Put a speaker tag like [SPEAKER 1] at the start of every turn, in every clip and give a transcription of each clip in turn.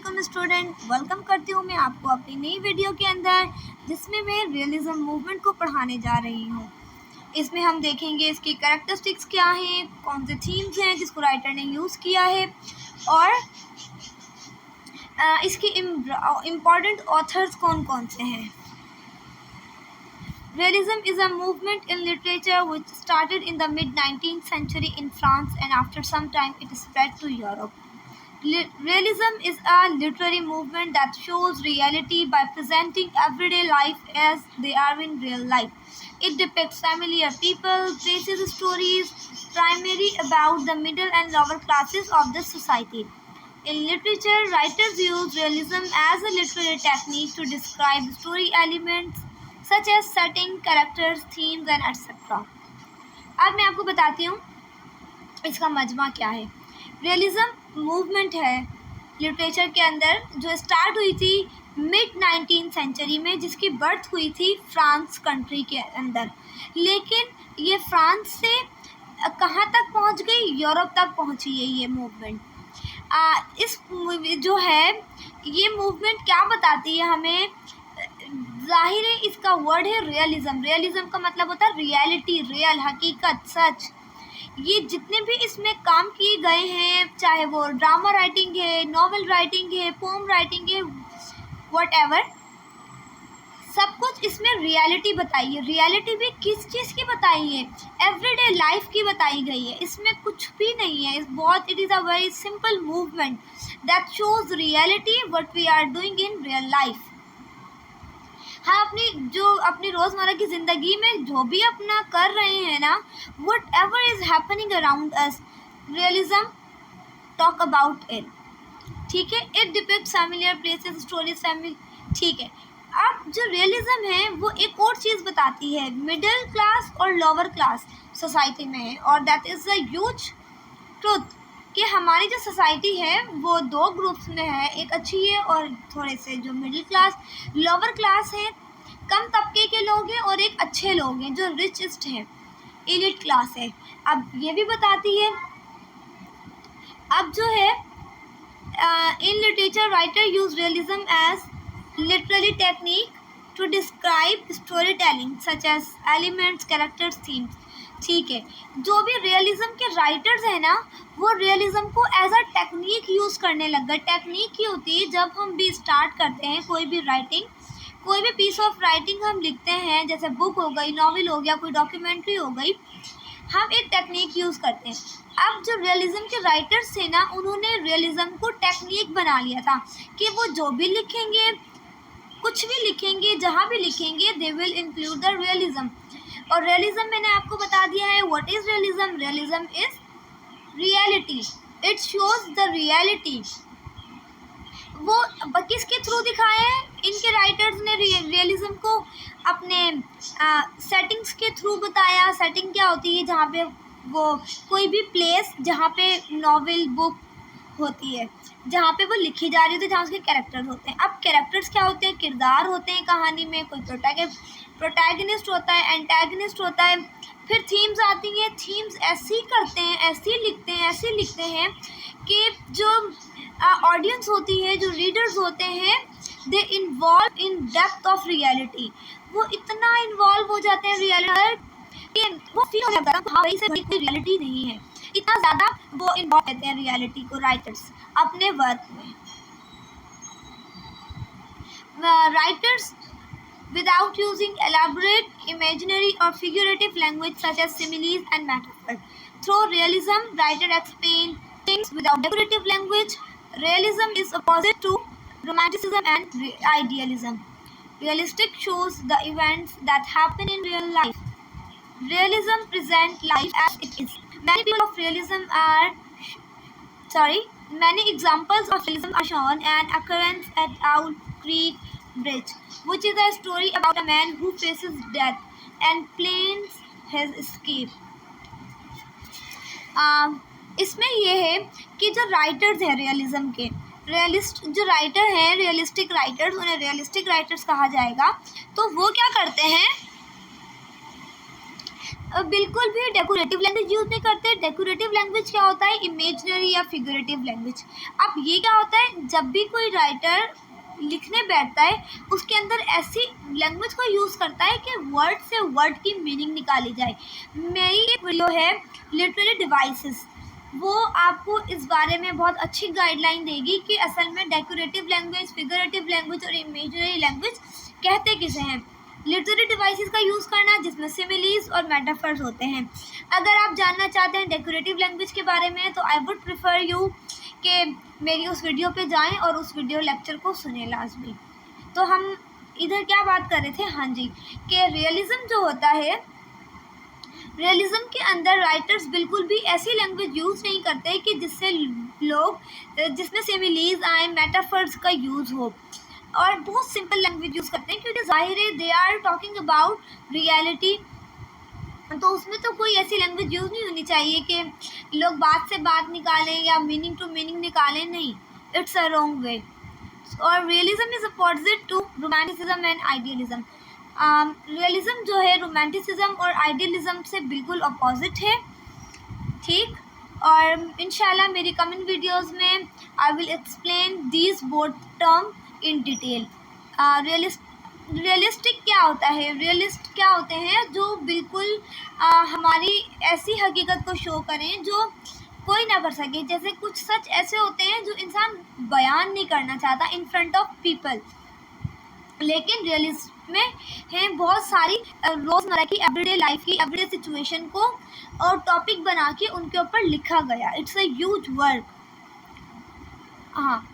[SPEAKER 1] वालेकुम student, welcome करती हूँ मैं आपको अपनी नई वीडियो के अंदर, जिसमें मैं रियलिज्म मूवमेंट को पढ़ाने जा रही हूँ। इसमें हम देखेंगे इसकी कैरेक्टरिस्टिक्स क्या हैं, कौन से थीम्स हैं जिसको राइटर ने यूज़ किया है और इसके इम्पॉर्टेंट ऑथर्स कौन कौन से हैं। Realism is a movement in literature which started in the mid-19th century in France and after some time it spread to Europe. Realism is a literary movement that shows reality by presenting everyday life as they are in real life. It depicts familiar people, places, stories, primarily about the middle and lower classes of the society. In literature, writers use realism as a literary technique to describe story elements such as setting, characters, themes and etc. अब मैं आपको बताती हूँ इसका मजमा क्या है। Realism movement है लिटरेचर के अंदर जो स्टार्ट हुई थी मिड 19th सेंचुरी में, जिसकी बर्थ हुई थी फ्रांस कंट्री के अंदर। लेकिन ये फ्रांस से कहाँ तक पहुँच गई, यूरोप तक पहुँची है ये मूवमेंट। इस जो है ये मूवमेंट क्या बताती है हमें, जाहिर है इसका वर्ड है रियलिज्म। रियलिज्म का मतलब होता है रियलिटी, रियल, हकीकत, सच। ये जितने भी इसमें काम किए गए हैं, चाहे वो ड्रामा राइटिंग है, नॉवेल राइटिंग है, पोम राइटिंग है, व्हाटएवर, सब कुछ इसमें रियलिटी बताई है। रियलिटी भी किस चीज़ की बताई है, एवरीडे लाइफ की बताई गई है। इसमें कुछ भी नहीं है, it is a very simple movement that shows reality what we are doing in real life. हाँ, अपनी रोज़मर्रा की ज़िंदगी में जो भी अपना कर रहे हैं ना, what ever is happening around us, realism talk about it. ठीक है, it depicts familiar places, stories, family. ठीक है, अब जो रियलिज्म है वो एक और चीज़ बताती है, मिडिल क्लास और लोअर क्लास सोसाइटी में है, और that is a huge truth कि हमारी जो सोसाइटी है वो दो ग्रुप्स में है, एक अच्छी है और थोड़े से जो मिडिल क्लास, लोअर क्लास है, कम तबके के लोग हैं, और एक अच्छे लोग हैं जो रिचेस्ट हैं, एलिट क्लास है। अब ये भी बताती है, अब जो है in literature writer use realism as literary technique to describe story telling such as elements, characters, themes. ठीक है, जो भी रियलिज्म के राइटर्स हैं ना, वो रियलिज्म को एज अ टेक्निक यूज़ करने लग गए। टेक्निक ही होती है जब हम भी स्टार्ट करते हैं कोई भी राइटिंग, कोई भी पीस ऑफ राइटिंग हम लिखते हैं, जैसे बुक हो गई, नॉवेल हो गया, कोई डॉक्यूमेंट्री हो गई, हम एक टेक्निक यूज़ करते हैं। अब जो रियलिज्म के राइटर्स थे ना, उन्होंने रियलिज्म को टेक्निक बना लिया था कि वो जो भी लिखेंगे, कुछ भी लिखेंगे, जहाँ भी लिखेंगे, they will include the realism. और रियलिज्म मैंने आपको बता दिया है, what is realism. Realism is reality, it shows the reality. वो किसके थ्रू दिखाए हैं, इनके राइटर्स ने रियलिज्म को अपने सेटिंग्स के थ्रू बताया। सेटिंग क्या होती है, जहाँ पे वो कोई भी प्लेस जहाँ पे नॉवेल बुक होती है, जहाँ पे वो लिखी जा रही होती है, जहाँ उसके कैरेक्टर्स होते हैं। अब कैरेक्टर्स क्या होते हैं, किरदार होते हैं कहानी में, कोई प्रोटैगनिस्ट होता है, एंटैगनिस्ट होता है। फिर थीम्स आती हैं, थीम्स ऐसी करते हैं, ऐसी लिखते हैं कि जो ऑडियंस होती है, जो रीडर्स होते हैं, they involve in depth of reality. वो इतना इन्वॉल्व हो जाते हैं रियलिटी, वो फील हो जाता है हाँ भाई से बड़ी कोई रियलिटी नहीं है, इतना ज़्यादा वो इन्वॉल्व रहते हैं रियलिटी को राइटर्स अपने वर्क में। Writers without using elaborate imaginary or figurative language such as similes and metaphors. Through realism, writer explain things without decorative language. Realism is opposite to romanticism and idealism. Realistic shows the events that happen in real life. Realism presents life as it is. Many examples of realism are shown. An occurrence at Owl Creek Bridge, which is a story about a man who faces death and plans his escape. इसमें ये है कि जो writers हैं realism के, जो writer हैं realistic writers, उन्हें रियलिस्टिक राइटर्स कहा जाएगा। तो वो क्या करते हैं, बिल्कुल भी डेकोरेटिव लैंग्वेज यूज़ नहीं करते। डेकोरेटिव लैंग्वेज क्या होता है? इमेजिनरी या फिगरेटिव लैंग्वेज। अब ये क्या होता है, जब भी कोई राइटर लिखने बैठता है उसके अंदर ऐसी लैंग्वेज को यूज़ करता है कि वर्ड से वर्ड की मीनिंग निकाली जाए। मेरी एक वीडियो है लिटरेरी डिवाइसेस, वो आपको इस बारे में बहुत अच्छी गाइडलाइन देगी कि असल में डेकोरेटिव लैंग्वेज, फिगरेटिव लैंग्वेज और इमेजिनरी लैंग्वेज कहते किसे हैं। लिटरेरी डिवाइसेस का यूज़ करना जिसमें सिमिलीज और मेटाफर्स होते हैं। अगर आप जानना चाहते हैं डेकोरेटिव लैंग्वेज के बारे में तो आई वुड प्रेफर यू कि मेरी उस वीडियो पे जाएं और उस वीडियो लेक्चर को सुने लाजमी। तो हम इधर क्या बात कर रहे थे, हाँ जी, कि रियलिज़म जो होता है, रियलिज़म के अंदर राइटर्स बिल्कुल भी ऐसी लैंग्वेज यूज़ नहीं करते कि जिससे लोग, जिसमें सिमिलीज आए, मेटाफर्स का यूज़ हो, और बहुत सिंपल लैंग्वेज यूज़ करते हैं क्योंकि ज़ाहिर है they are talking about reality. तो उसमें तो कोई ऐसी लैंग्वेज यूज़ नहीं होनी चाहिए कि लोग बात से बात निकालें या मीनिंग टू मीनिंग निकालें, नहीं, इट्स अ रॉन्ग वे। और realism is opposite to romanticism and idealism. Realism जो है रोमांटिसिज्म और आइडियलिज़म से बिल्कुल अपोजिट है, ठीक। और इंशाल्लाह मेरी कमिंग वीडियोस में I will explain these both term in detail. Realistic क्या होता है? रियलिस्ट क्या होते हैं? जो बिल्कुल हमारी ऐसी हकीकत को शो करें जो कोई ना कर सके। जैसे कुछ सच ऐसे होते हैं जो इंसान बयान नहीं करना चाहता इन फ्रंट ऑफ पीपल, लेकिन रियलिस्ट में हैं बहुत सारी रोज़मर्रा की एवरीडे लाइफ की एवरीडे सिचुएशन को और टॉपिक बना के उनके ऊपर लिखा गया। It's a huge work. हाँ,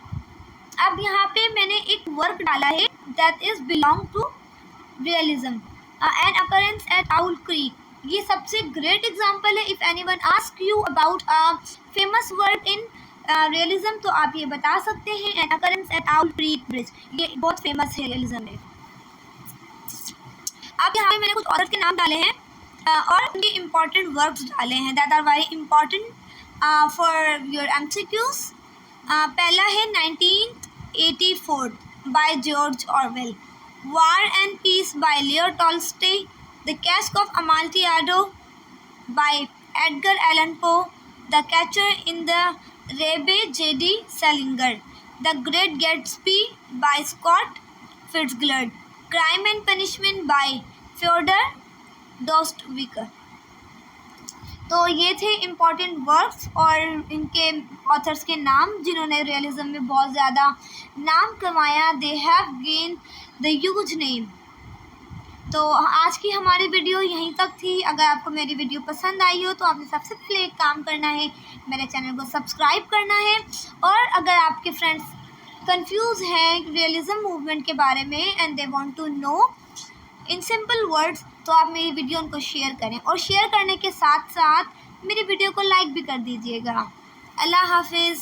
[SPEAKER 1] अब यहाँ पे मैंने एक वर्क डाला है that is belong to realism, an occurrence at Owl Creek. ये सबसे ग्रेट एग्जांपल है। If anyone ask you about a famous work in realism तो आप ये बता सकते हैं an occurrence at Owl Creek Bridge, ये बहुत फेमस है रियलिज्म में। अब यहाँ पे मैंने कुछ ऑथर्स के नाम डाले हैं और उनके इम्पॉर्टेंट वर्क्स डाले हैं that are very important for your MCQs. पहला है 1984 by George Orwell, war and peace by Leo Tolstoy, the cask of Amontillado by Edgar Allan Poe, the catcher in the rye J D Salinger, the great Gatsby by Scott Fitzgerald, crime and punishment by Fyodor Dostoevsky. तो ये थे important works और इनके authors के नाम जिन्होंने realism में बहुत ज़्यादा नाम कमाया। They have gain the huge name. तो आज की हमारी वीडियो यहीं तक थी। अगर आपको मेरी वीडियो पसंद आई हो तो आपने सबसे पहले एक काम करना है, मेरे चैनल को सब्सक्राइब करना है। और अगर आपके फ्रेंड्स कंफ्यूज हैं रियलिज्म मूवमेंट के बारे में and they want to know in simple words तो आप मेरी वीडियो उनको शेयर करें और शेयर करने के साथ साथ मेरी वीडियो को लाइक भी कर दीजिएगा। अल्लाह हाफिज़।